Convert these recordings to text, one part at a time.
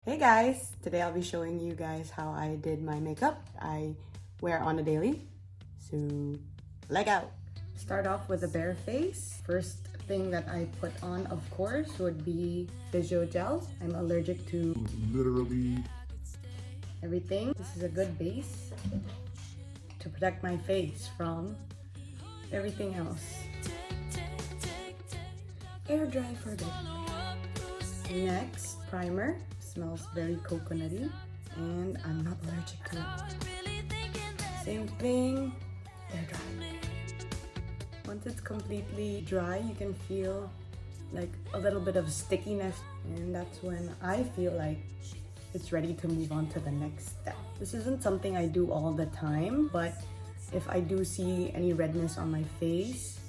Hey guys, today I'll be showing you guys how I did my makeup. I wear on a daily, so leg out. Start off with a bare face. First thing that I put on, of course, would be Physiogel. I'm allergic to literally everything. This is a good base to protect my face from everything else. Air dry for a bit. Next, primer. Smells very coconutty and I'm not allergic to it. Same thing, air dry. Once it's completely dry, you can feel like a little bit of stickiness, and that's when I feel like it's ready to move on to the next step. This isn't something I do all the time, but if I do see any redness on my face,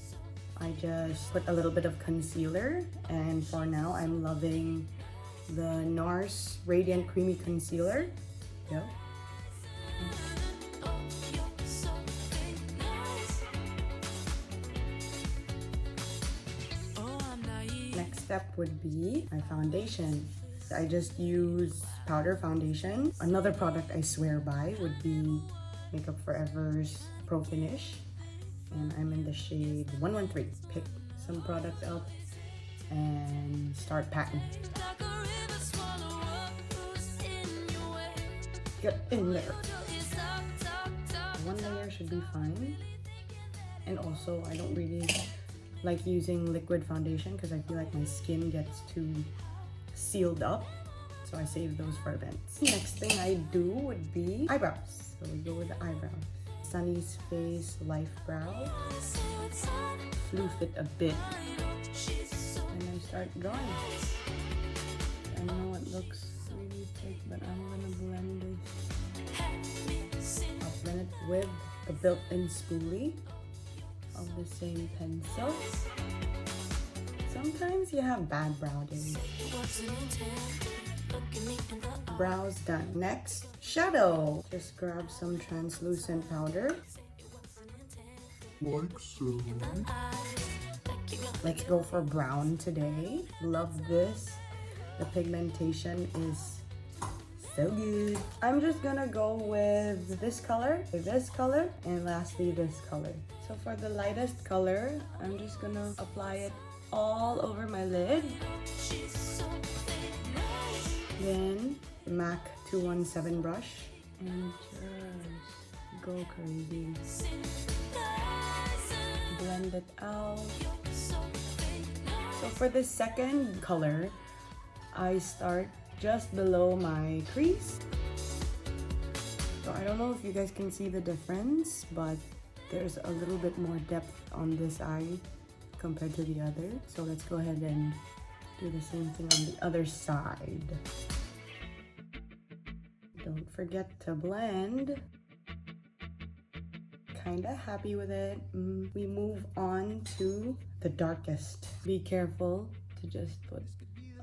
I just put a little bit of concealer, and for now I'm loving the Nars Radiant Creamy Concealer. Yeah. Next step would be my foundation. I just use powder foundation. Another product I swear by would be Makeup Forever's Pro Finish, and I'm in the shade 113. Pick some product up and start packing. Get in there. One layer should be fine. And also, I don't really like using liquid foundation because I feel like my skin gets too sealed up. So I save those for events. Next thing I do would be eyebrows. So we go with the eyebrows. Sunnies Face Lifebrow. Floof it a bit. And I start drawing. I know it looks really thick, but I'm gonna blend this. I'll blend it with the built-in spoolie of the same pencil. Sometimes you have bad brow days. Brows done. Next, shadow. Just grab some translucent powder. Like so. Let's go for brown today. Love this. The pigmentation is so good. I'm just gonna go with this color, and lastly this color. So for the lightest color, I'm just gonna apply it all over my lid. Then the MAC 217 brush and just go crazy. Blend it out. So for the second color, I start just below my crease. So I don't know if you guys can see the difference, but there's a little bit more depth on this eye compared to the other. So let's go ahead and do the same thing on the other side. Don't forget to blend. Kinda happy with it. We move on to the darkest. Be careful to just put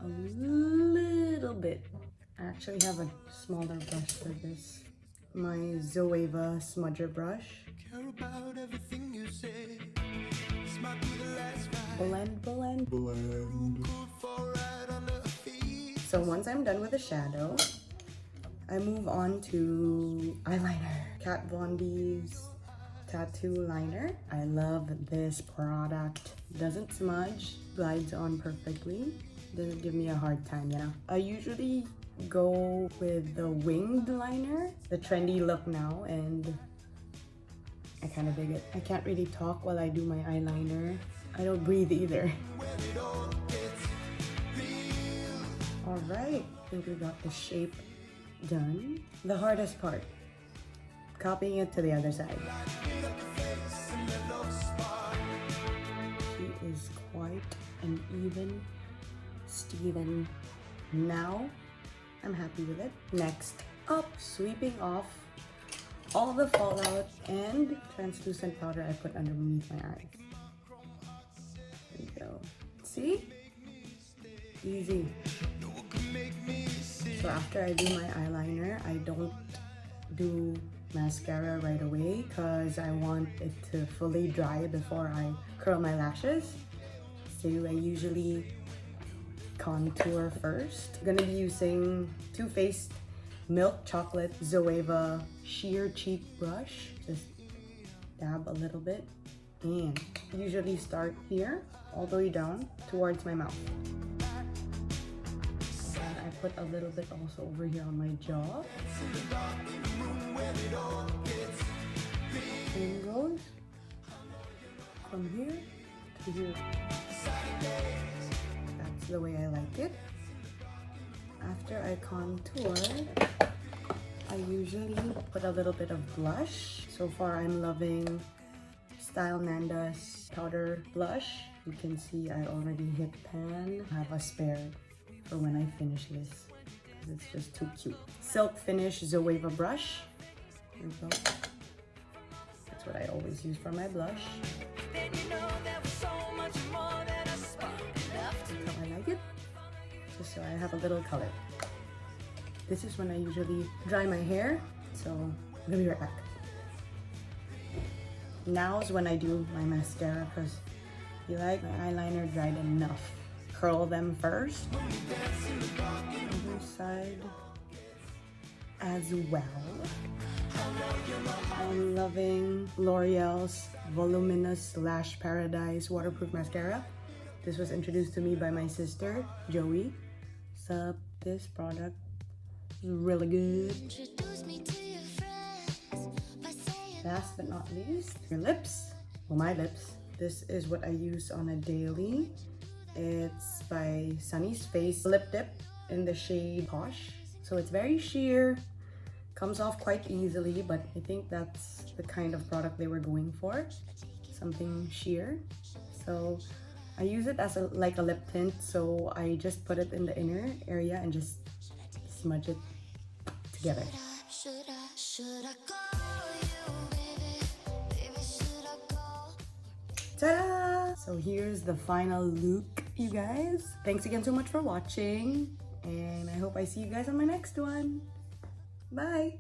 a little bit. I actually have a smaller brush for this. My Zoeva smudger brush. Blend, blend, blend. So once I'm done with the shadow, I move on to eyeliner. Kat Von D's tattoo liner. I love this product. Doesn't smudge, glides on perfectly. Doesn't give me a hard time, you know. I usually go with the winged liner, the trendy look now, and I kind of dig it. I can't really talk while I do my eyeliner. I don't breathe either. All right, I think we got the shape done. The hardest part, copying it to the other side. She is quite an even Steven. Now, I'm happy with it. Next up, sweeping off all the fallout and translucent powder I put underneath my eyes. There you go. See? Easy. So after I do my eyeliner, I don't do mascara right away because I want it to fully dry before I curl my lashes. So I usually contour first. I'm gonna be using Too Faced Milk Chocolate Zoeva Sheer Cheek Brush. Just dab a little bit and usually start here all the way down towards my mouth. And I put a little bit also over here on my jaw. Same goes from here to here. That's the way I like it. After I contour, I usually put a little bit of blush. So far, I'm loving Style Nanda's powder blush. You can see I already hit pan. I have a spare for when I finish this because it's just too cute. Silk Finish Zoeva brush. There we go. That's what I always use for my blush. That's how I like it. Just so I have a little color. This is when I usually dry my hair, so I'm gonna be right back. Now is when I do my mascara because I feel like my eyeliner dried enough. Curl them first. Other side as well. I'm loving L'Oreal's Voluminous Lash Paradise Waterproof Mascara. This was introduced to me by my sister, Joie. So this product is really good. Last but not least, your lips. Well, my lips. This is what I use on a daily. It's by Sunnies Face Lip Dip in the shade Posh. So it's very sheer, comes off quite easily, but I think that's the kind of product they were going for. Something sheer. So I use it as like a lip tint, so I just put it in the inner area and just smudge it together. Ta-da! So here's the final look, you guys. Thanks again so much for watching, and I hope I see you guys on my next one. Bye!